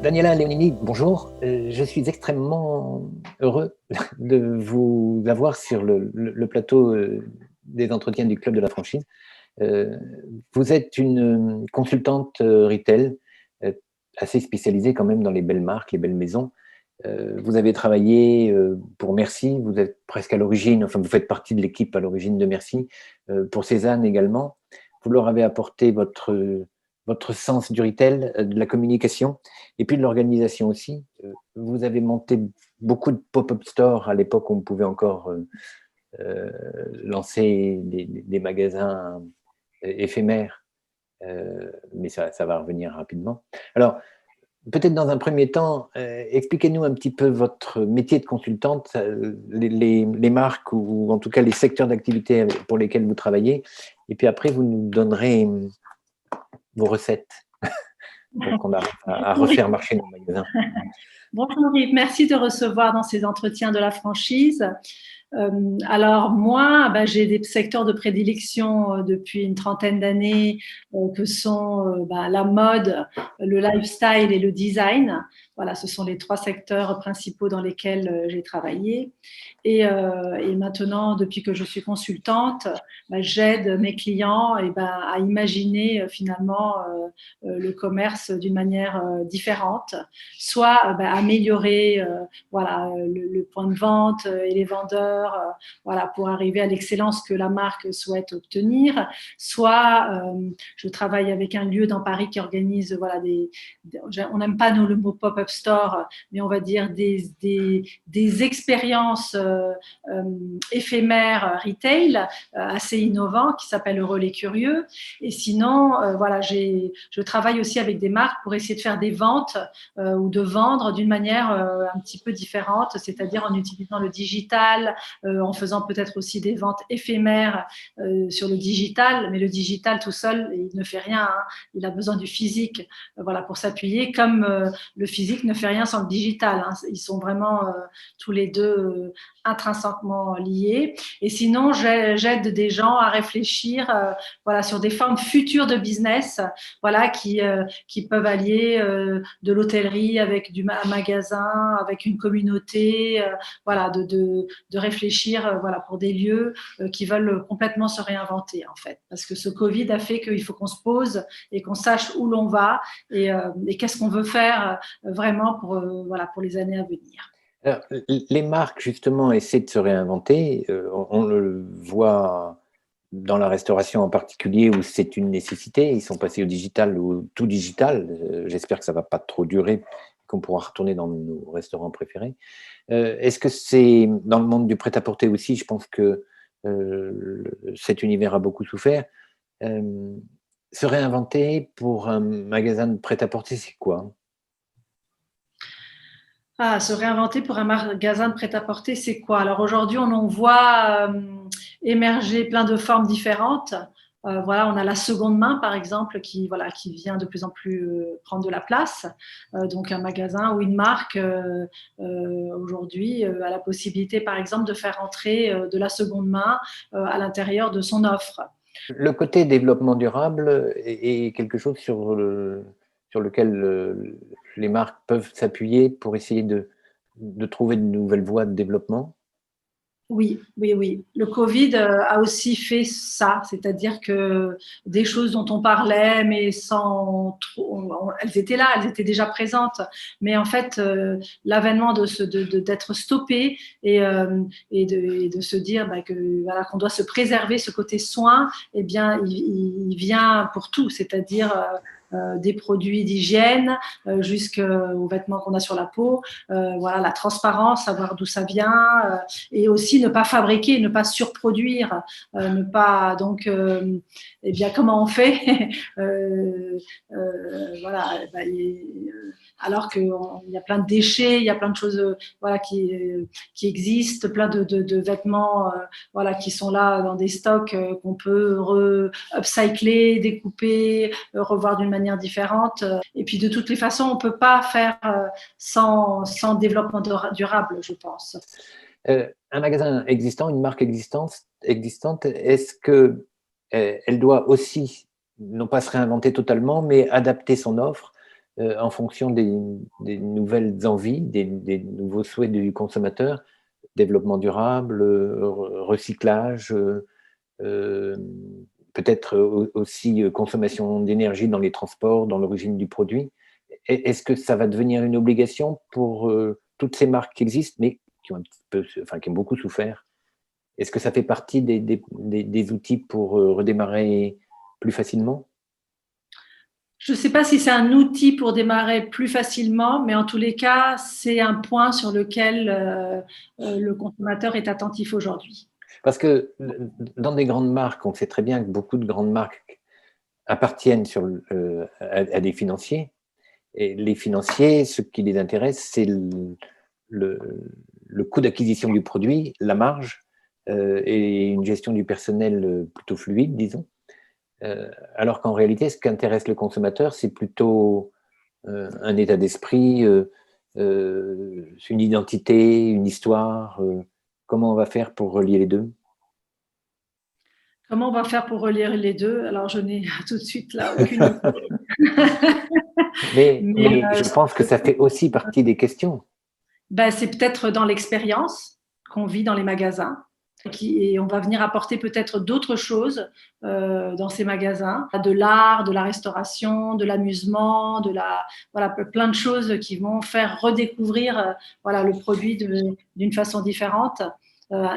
Daniela Leonini, bonjour. Je suis extrêmement heureux de vous avoir sur le plateau des entretiens du Club de la franchise. Euh, Vous êtes une consultante retail euh, assez spécialisée quand même dans les belles marques, les belles maisons. Vous avez travaillé pour Merci, vous êtes presque à l'origine, enfin vous faites partie de l'équipe à l'origine de Merci, pour Cézanne également. Vous leur avez apporté votre sens du retail, de la communication et puis de l'organisation aussi. Vous avez monté beaucoup de pop-up stores à l'époque où on pouvait encore euh, lancer des magasins éphémères, mais ça va revenir rapidement. Alors, peut-être dans un premier temps, expliquez-nous un petit peu votre métier de consultante, les marques ou en tout cas les secteurs d'activité pour lesquels vous travaillez, et puis après vous nous donnerez vos recettes pour qu'on arrive à Bonjour refaire Yves. marcher nos magasins. Bonjour Yves, merci de recevoir dans ces entretiens de la franchise. Alors moi, j'ai des secteurs de prédilection depuis une trentaine d'années que sont la mode, le lifestyle et le design. Voilà, ce sont les trois secteurs principaux dans lesquels j'ai travaillé. Et maintenant, depuis que je suis consultante, j'aide mes clients à imaginer finalement le commerce d'une manière différente, soit améliorer voilà, le point de vente et les vendeurs voilà, pour arriver à l'excellence que la marque souhaite obtenir, soit je travaille avec un lieu dans Paris qui organise voilà, on n'aime pas nous le mot pop-up store, mais on va dire des expériences éphémères retail assez innovants qui s'appellent le Relais Curieux. Et sinon, voilà, je travaille aussi avec des marques pour essayer de faire des ventes ou de vendre d'une manière un petit peu différente, c'est-à-dire en utilisant le digital, en faisant peut-être aussi des ventes éphémères sur le digital, mais le digital tout seul, il ne fait rien, hein. Il a besoin du physique voilà, pour s'appuyer, comme le physique ne fait rien sans le digital, hein. Ils sont vraiment tous les deux intrinsèquement liés. Et sinon, j'aide des gens à réfléchir voilà, sur des formes futures de business voilà, qui peuvent allier de l'hôtellerie avec un magasin, avec une communauté, voilà, de réfléchir voilà, pour des lieux qui veulent complètement se réinventer en fait. Parce que ce Covid a fait qu'il faut qu'on se pose et qu'on sache où l'on va et qu'est-ce qu'on veut faire vraiment voilà, pour les années à venir. Alors, les marques, justement, essaient de se réinventer. On le voit dans la restauration en particulier, où c'est une nécessité. Ils sont passés au digital ou tout digital. J'espère que ça ne va pas trop durer, qu'on pourra retourner dans nos restaurants préférés. Est-ce que c'est dans le monde du prêt-à-porter aussi? Je pense que cet univers a beaucoup souffert. Euh, Se réinventer pour un magasin de prêt-à-porter, c'est quoi? Ah, se réinventer pour un magasin de prêt-à-porter, c'est quoi? Alors aujourd'hui, on en voit émerger plein de formes différentes. Voilà, on a la seconde main, par exemple, voilà, qui vient de plus en plus prendre de la place. Donc un magasin ou une marque aujourd'hui a la possibilité, par exemple, de faire entrer de la seconde main à l'intérieur de son offre. Le côté développement durable est quelque chose sur lequel les marques peuvent s'appuyer pour essayer de trouver de nouvelles voies de développement. Oui, oui, oui. Le Covid a aussi fait ça, c'est-à-dire que des choses dont on parlait, mais sans trop, elles étaient là, elles étaient déjà présentes. Mais en fait, l'avènement d'être stoppé et de se dire que voilà qu'on doit se préserver ce côté soin, eh bien, il vient pour tout, c'est-à-dire des produits d'hygiène jusqu'aux vêtements qu'on a sur la peau, voilà la transparence, savoir d'où ça vient. Et aussi ne pas fabriquer, ne pas surproduire, ne pas donc eh bien comment on fait voilà alors qu'il y a plein de déchets, il y a plein de choses voilà qui existent, plein de vêtements voilà qui sont là dans des stocks qu'on peut upcycler, découper, revoir d'une manière différente. Et puis de toutes les façons, on peut pas faire sans développement durable, je pense. Un magasin existant, une marque existante, est-ce que elle doit aussi non pas se réinventer totalement, mais adapter son offre en fonction des nouvelles envies, des nouveaux souhaits du consommateur, développement durable, recyclage, peut-être aussi consommation d'énergie dans les transports, dans l'origine du produit. Est-ce que ça va devenir une obligation pour toutes ces marques qui existent, mais qui ont un petit peu, enfin, qui ont beaucoup souffert? Est-ce que ça fait partie des outils pour redémarrer plus facilement? Je ne sais pas si c'est un outil pour démarrer plus facilement, mais en tous les cas, c'est un point sur lequel le consommateur est attentif aujourd'hui. Parce que dans des grandes marques, on sait très bien que beaucoup de grandes marques appartiennent à des financiers. Et les financiers, ce qui les intéresse, c'est le, le coût d'acquisition du produit, la marge et une gestion du personnel plutôt fluide, disons. Alors qu'en réalité, ce qui intéresse le consommateur, c'est plutôt un état d'esprit, une identité, une histoire. Comment on va faire pour relier les deux? Comment on va faire pour relier les deux? Alors, je n'ai tout de suite là aucune idée. Mais je pense que ça fait aussi partie des questions. Ben, c'est peut-être dans l'expérience qu'on vit dans les magasins. Et on va venir apporter peut-être d'autres choses dans ces magasins, de l'art, de la restauration, de l'amusement, voilà, plein de choses qui vont faire redécouvrir voilà, le produit d'une façon différente.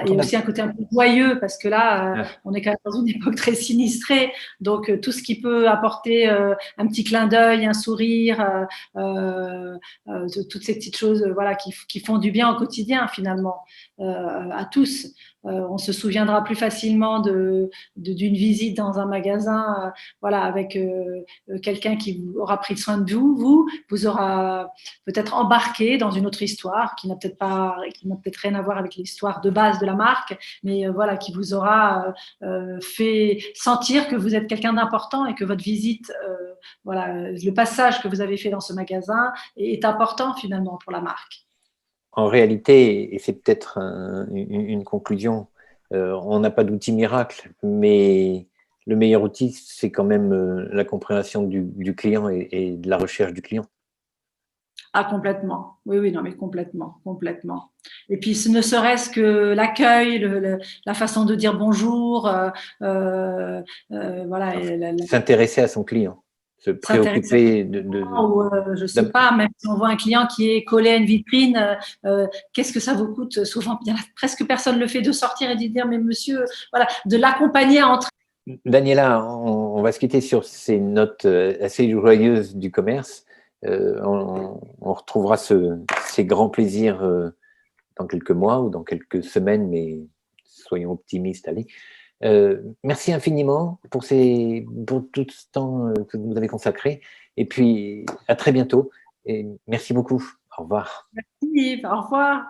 Et aussi un côté un peu joyeux, parce que là, on est quand même dans une époque très sinistrée. Donc, tout ce qui peut apporter un petit clin d'œil, un sourire, toutes ces petites choses voilà, qui font du bien au quotidien, finalement, à tous. On se souviendra plus facilement d'une visite dans un magasin voilà, avec quelqu'un qui aura pris soin de vous aura peut-être embarqué dans une autre histoire qui n'a peut-être rien à voir avec l'histoire de base de la marque, mais voilà, qui vous aura fait sentir que vous êtes quelqu'un d'important et que votre visite, voilà, le passage que vous avez fait dans ce magasin est important finalement pour la marque. En réalité, et c'est peut-être une conclusion, on n'a pas d'outil miracle, mais le meilleur outil, c'est quand même la compréhension du client et de la recherche du client. Ah, complètement. Oui, oui, non, mais complètement, complètement. Et puis, ce ne serait-ce que l'accueil, la façon de dire bonjour, voilà. S'intéresser à son client, se S'intéresser préoccuper ou, je sais pas, même si on voit un client qui est collé à une vitrine, qu'est-ce que ça vous coûte? Souvent, presque personne le fait, de sortir et de dire, mais monsieur, voilà, de l'accompagner à entrer. Daniela, on va se quitter sur ces notes assez joyeuses du commerce. On retrouvera ces grands plaisirs dans quelques mois ou dans quelques semaines, mais soyons optimistes, allez. Merci infiniment pour tout ce temps que vous nous avez consacré. Et puis, à très bientôt. Et merci beaucoup. Au revoir. Merci, au revoir.